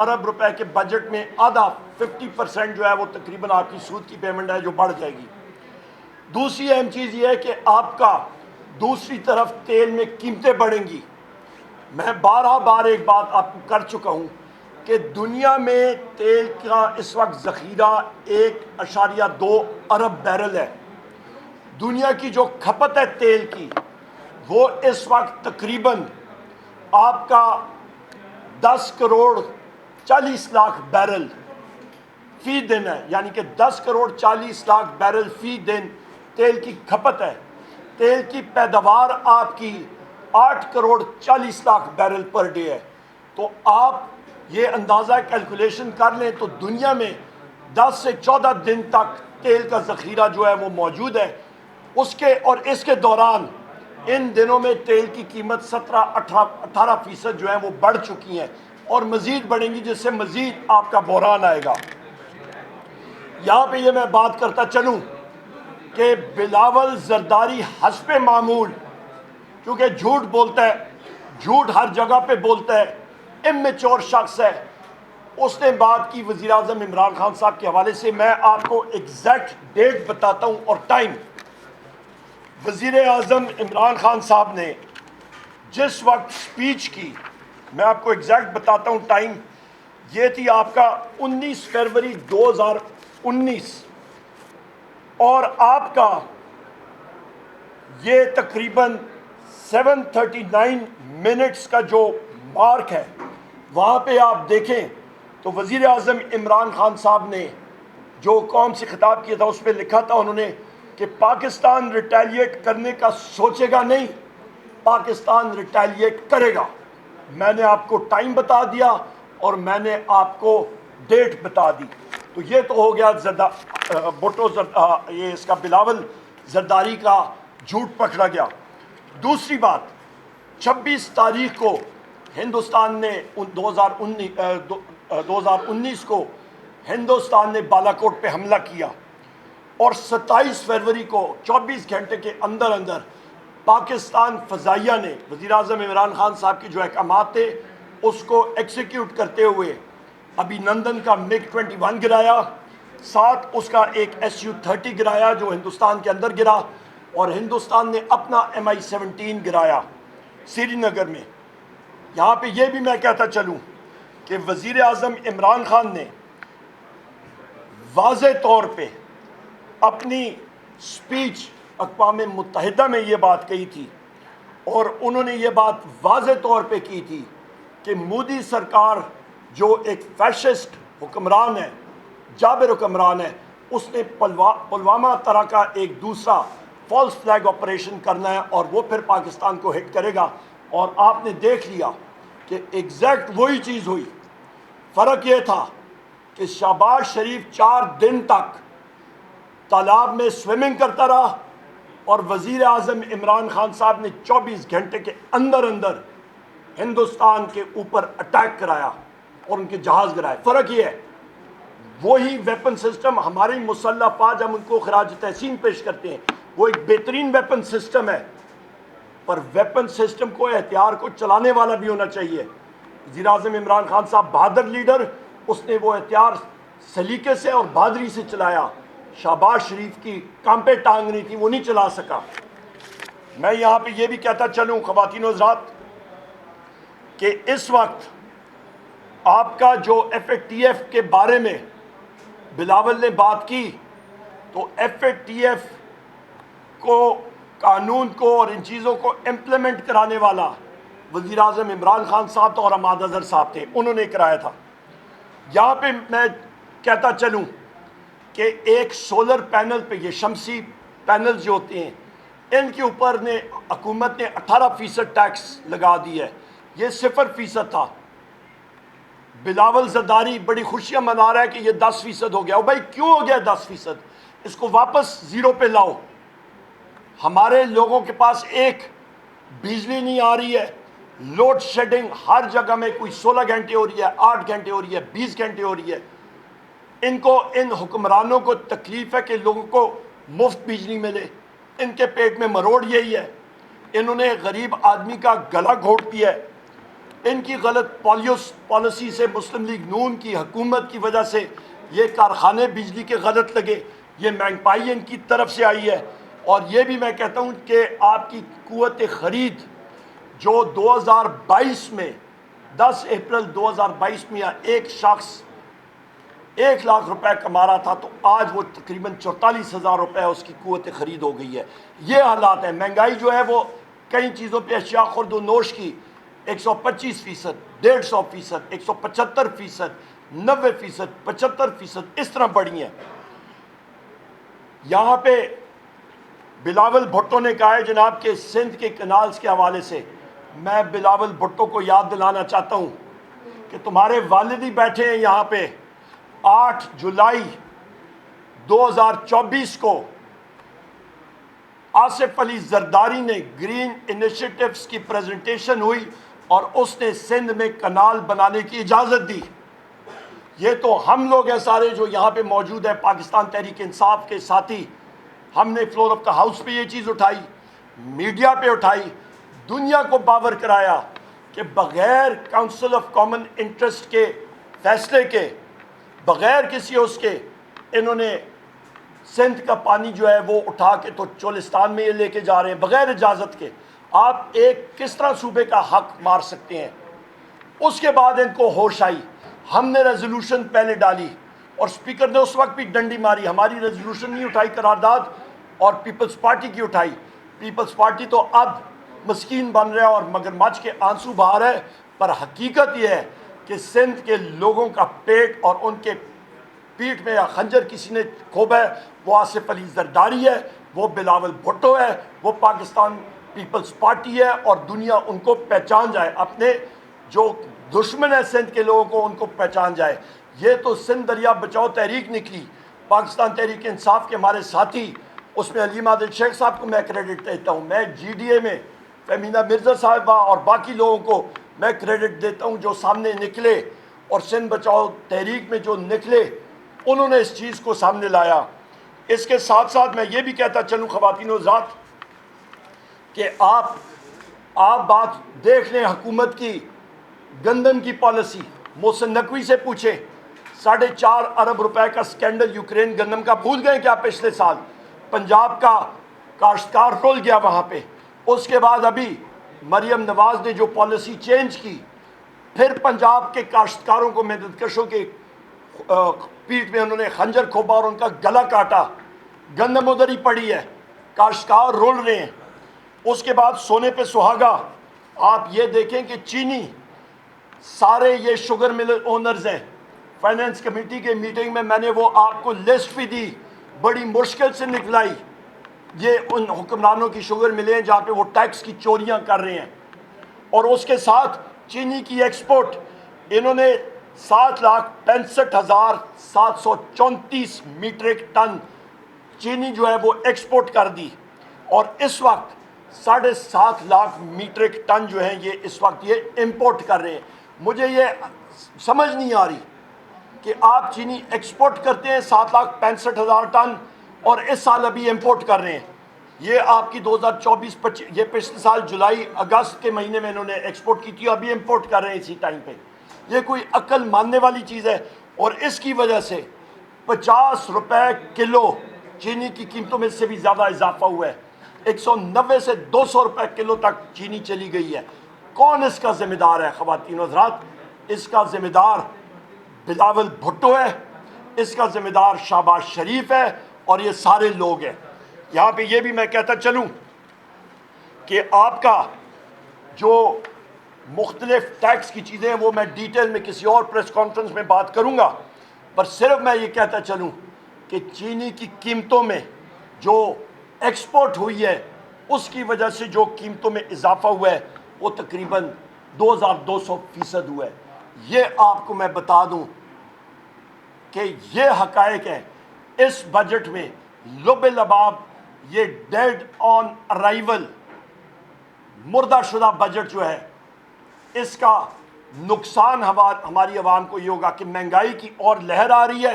ارب روپے کے بجٹ میں آدھا 50% جو ہے وہ تقریباً آپ کی سود کی پیمنٹ ہے جو بڑھ جائے گی۔ دوسری اہم چیز یہ ہے کہ آپ کا دوسری طرف تیل میں قیمتیں بڑھیں گی۔ میں بار ایک بات آپ کو کر چکا ہوں کہ دنیا میں تیل کا اس وقت ذخیرہ 1.2 ارب بیرل ہے۔ دنیا کی جو کھپت ہے تیل کی وہ اس وقت تقریباً آپ کا 10 کروڑ 40 لاکھ بیرل فی دن ہے، یعنی کہ 10 کروڑ 40 لاکھ بیرل فی دن تیل کی کھپت ہے۔ تیل کی پیداوار آپ کی 8 crore 40 lakh barrel per day ہے۔ تو آپ یہ اندازہ کیلکولیشن کر لیں تو دنیا میں 10 سے 14 دن تک تیل کا ذخیرہ جو ہے وہ موجود ہے۔ اس کے دوران ان دنوں میں تیل کی قیمت 17-18% جو ہے وہ بڑھ چکی ہیں اور مزید بڑھیں گی، جس سے مزید آپ کا بحران آئے گا۔ یہاں پہ یہ میں بات کرتا چلوں کہ بلاول زرداری حسب معمول کیونکہ جھوٹ بولتا ہے، جھوٹ ہر جگہ پہ بولتا ہے، امیچور شخص ہے، اس نے بات کی وزیر اعظم عمران خان صاحب کے حوالے سے۔ میں آپ کو ایگزیکٹ ڈیٹ بتاتا ہوں اور ٹائم۔ وزیر اعظم عمران خان صاحب نے جس وقت سپیچ کی، میں آپ کو ایگزیکٹ بتاتا ہوں ٹائم، یہ تھی آپ کا 19 فروری 2019 اور آپ کا یہ تقریباً 7:39 منٹس کا جو مارک ہے، وہاں پہ آپ دیکھیں تو وزیر اعظم عمران خان صاحب نے جو قوم سے خطاب کیا تھا اس پہ لکھا تھا انہوں نے کہ پاکستان ریٹیلیٹ کرنے کا سوچے گا نہیں، پاکستان ریٹیلیٹ کرے گا۔ میں نے آپ کو ٹائم بتا دیا اور میں نے آپ کو ڈیٹ بتا دی۔ تو یہ تو ہو گیا یہ اس کا بلاول زرداری کا جھوٹ پکڑا گیا۔ دوسری بات، 26 تاریخ کو ہندوستان نے 2019 کو ہندوستان نے بالاکوٹ پہ حملہ کیا اور 27 فروری کو 24 گھنٹے کے اندر اندر پاکستان فضائیہ نے وزیر اعظم عمران خان صاحب کے جو احکامات تھے اس کو ایکسیکیوٹ کرتے ہوئے ابھی نندن کا MiG 21 گرایا، ساتھ اس کا ایک Su-30 گرایا جو ہندوستان کے اندر گرا، اور ہندوستان نے اپنا Mi-17 گرایا سری نگر میں۔ یہاں پہ یہ بھی میں کہتا چلوں کہ وزیر اعظم عمران خان نے واضح طور پہ اپنی سپیچ اقوام متحدہ میں یہ بات کہی تھی اور انہوں نے یہ بات واضح طور پہ کی تھی کہ مودی سرکار جو ایک فیشسٹ حکمران ہے، جابر حکمران ہے، اس نے پلوامہ طرح کا ایک دوسرا فالس فلیگ آپریشن کرنا ہے اور وہ پھر پاکستان کو ہٹ کرے گا، اور آپ نے دیکھ لیا کہ ایگزیکٹ وہی چیز ہوئی۔ فرق یہ تھا کہ شہباز شریف 4 دن تک تالاب میں سوئمنگ کرتا رہا اور وزیر اعظم عمران خان صاحب نے 24 گھنٹے کے اندر اندر ہندوستان کے اوپر اٹیک کرایا اور ان کے جہاز گرائے۔ فرق یہ ہے وہی ویپن سسٹم ہماری مسلح فوج، ہم ان کو خراج تحسین پیش کرتے ہیں، وہ ایک بہترین ویپن سسٹم ہے، پر ویپن سسٹم کو احتیاط کو چلانے والا بھی ہونا چاہیے۔ وزیر اعظم عمران خان صاحب بہادر لیڈر، اس نے وہ احتیاط سلیقے سے اور بہادری سے چلایا۔ شہباز شریف کی کام پہ ٹانگ نہیں تھی، وہ نہیں چلا سکا۔ میں یہاں پہ یہ بھی کہتا چلوں خواتین و حضرات کہ اس وقت آپ کا جو FATF کے بارے میں بلاول نے بات کی، تو FATF کو قانون کو اور ان چیزوں کو امپلیمنٹ کرانے والا وزیر اعظم عمران خان صاحب اور حماد اظہر صاحب تھے، انہوں نے کرایا تھا۔ یہاں پہ میں کہتا چلوں کہ ایک سولر پینل پہ، یہ شمسی پینل جو ہوتے ہیں، ان کے اوپر حکومت نے 18% ٹیکس لگا دی ہے، یہ 0% تھا۔ بلاول زرداری بڑی خوشیاں منا رہا ہے کہ یہ 10% ہو گیا۔ او بھائی کیوں ہو گیا 10%؟ اس کو واپس 0 پہ لاؤ۔ ہمارے لوگوں کے پاس ایک بجلی نہیں آ رہی ہے، لوڈ شیڈنگ ہر جگہ میں، کوئی 16 گھنٹے ہو رہی ہے، 8 گھنٹے ہو رہی ہے، 20 گھنٹے ہو رہی ہے۔ ان حکمرانوں کو تکلیف ہے کہ لوگوں کو مفت بجلی ملے، ان کے پیٹ میں مروڑ یہی ہے، انہوں نے غریب آدمی کا گلا گھونٹ دیا ہے۔ ان کی غلط پالیسی سے، مسلم لیگ نون کی حکومت کی وجہ سے یہ کارخانے بجلی کے غلط لگے، یہ مہنگائی ان کی طرف سے آئی ہے۔ اور یہ بھی میں کہتا ہوں کہ آپ کی قوت خرید جو 2022 میں 10 اپریل 2022 میں ایک شخص 1 لاکھ روپے کما رہا تھا، تو آج وہ تقریباً 44,000 روپے اس کی قوت خرید ہو گئی ہے۔ یہ حالات ہیں۔ مہنگائی جو ہے وہ کئی چیزوں پہ، اشیاء خورد و نوش کی 125%، 150%، 175%، 90%، 75% اس طرح بڑھی ہیں۔ یہاں پہ بلاول بھٹو نے کہا ہے جناب کہ سندھ کے کنالز کے حوالے سے، میں بلاول بھٹو کو یاد دلانا چاہتا ہوں کہ تمہارے والد ہی بیٹھے ہیں یہاں پہ 8 جولائی 2024 کو آصف علی زرداری نے گرین انیشیٹوز کی پریزنٹیشن ہوئی اور اس نے سندھ میں کنال بنانے کی اجازت دی۔ یہ تو ہم لوگ ہیں سارے جو یہاں پہ موجود ہیں، پاکستان تحریک انصاف کے ساتھی، ہم نے فلور آف دا ہاؤس پہ یہ چیز اٹھائی، میڈیا پہ اٹھائی، دنیا کو باور کرایا کہ بغیر کاؤنسل آف کامن انٹرسٹ کے فیصلے کے، بغیر کسی اس کے، انہوں نے سندھ کا پانی جو ہے وہ اٹھا کے تو چولستان میں یہ لے کے جا رہے ہیں بغیر اجازت کے۔ آپ ایک کس طرح صوبے کا حق مار سکتے ہیں؟ اس کے بعد ان کو ہوش آئی، ہم نے ریزولوشن پہلے ڈالی اور اسپیکر نے اس وقت بھی ڈنڈی ماری، ہماری ریزولوشن نہیں اٹھائی قرارداد، اور پیپلز پارٹی کی اٹھائی۔ پیپلز پارٹی تو اب مسکین بن رہا ہے اور مگرمچھ کے آنسو بہا رہا ہے، پر حقیقت یہ ہے کہ سندھ کے لوگوں کا پیٹ اور ان کے پیٹھ میں خنجر کسی نے کھوبا ہے، وہ آصف علی زرداری ہے، وہ بلاول بھٹو ہے، وہ پاکستان پیپلز پارٹی ہے، اور دنیا ان کو پہچان جائے، اپنے جو دشمن ہے سندھ کے لوگوں کو ان کو پہچان جائے۔ یہ تو سندھ دریا بچاؤ تحریک نکلی، پاکستان تحریک انصاف کے ہمارے ساتھی، اس میں علیم عادل شیخ صاحب کو میں کریڈٹ دیتا ہوں، میں جی ڈی اے میں فہمینہ مرزا صاحبہ اور باقی لوگوں کو میں کریڈٹ دیتا ہوں جو سامنے نکلے اور سندھ بچاؤ تحریک میں جو نکلے، انہوں نے اس چیز کو سامنے لایا۔ اس کے ساتھ ساتھ میں یہ بھی کہتا چلوں خواتین و حضرات کہ آپ بات دیکھ لیں حکومت کی گندم کی پالیسی، محسن نقوی سے پوچھیں، 4.5 ارب روپے کا سکینڈل یوکرین گندم کا بھول گئے کیا؟ پچھلے سال پنجاب کا کاشتکار رول گیا وہاں پہ۔ اس کے بعد ابھی مریم نواز نے جو پالیسی چینج کی، پھر پنجاب کے کاشتکاروں کو مددکشوں کے پیٹھ میں انہوں نے خنجر کھوبا اور ان کا گلا کاٹا، گندم ادھر ہی پڑی ہے، کاشتکار رول رہے ہیں۔ اس کے بعد سونے پہ سہاگا، آپ یہ دیکھیں کہ چینی سارے یہ شوگر مل اونرز ہیں، فائنانس کمیٹی کے میٹنگ میں نے وہ آپ کو لسٹ بھی دی، بڑی مشکل سے نکلائی، یہ ان حکمرانوں کی شوگر ملیں ہیں جہاں پہ وہ ٹیکس کی چوریاں کر رہے ہیں۔ اور اس کے ساتھ چینی کی ایکسپورٹ انہوں نے 7,65,734 میٹرک ٹن چینی جو ہے وہ ایکسپورٹ کر دی، اور اس وقت 7.5 لاکھ میٹرک ٹن جو ہیں یہ اس وقت یہ امپورٹ کر رہے ہیں۔ مجھے یہ سمجھ نہیں آ رہی کہ آپ چینی ایکسپورٹ کرتے ہیں 7,65,000 ٹن اور اس سال ابھی امپورٹ کر رہے ہیں۔ یہ آپ کی 2024-25 یہ پچھلے سال جولائی اگست کے مہینے میں انہوں نے ایکسپورٹ کی تھی، ابھی امپورٹ کر رہے ہیں اسی ٹائم پہ۔ یہ کوئی عقل ماننے والی چیز ہے؟ اور اس کی وجہ سے 50 روپے کلو چینی کی قیمتوں میں سے بھی زیادہ اضافہ ہوا ہے، 190 سے 200 روپے کلو تک چینی چلی گئی ہے۔ کون اس کا ذمہ دار ہے خواتین و حضرات؟ اس کا ذمہ دار بلاول بھٹو ہے، اس کا ذمہ دار شہباز شریف ہے، اور یہ سارے لوگ ہیں۔ یہاں پہ یہ بھی میں کہتا چلوں کہ آپ کا جو مختلف ٹیکس کی چیزیں ہیں وہ میں ڈیٹیل میں کسی اور پریس کانفرنس میں بات کروں گا، پر صرف میں یہ کہتا چلوں کہ چینی کی قیمتوں میں جو ایکسپورٹ ہوئی ہے اس کی وجہ سے جو قیمتوں میں اضافہ ہوا ہے وہ تقریباً 2200% ہوا ہے۔ یہ آپ کو میں بتا دوں کہ یہ حقائق ہے۔ اس بجٹ میں لب لباب یہ ڈیڈ آن ارائیول مردہ شدہ بجٹ جو ہے، اس کا نقصان ہماری عوام کو یہ ہوگا کہ مہنگائی کی اور لہر آ رہی ہے۔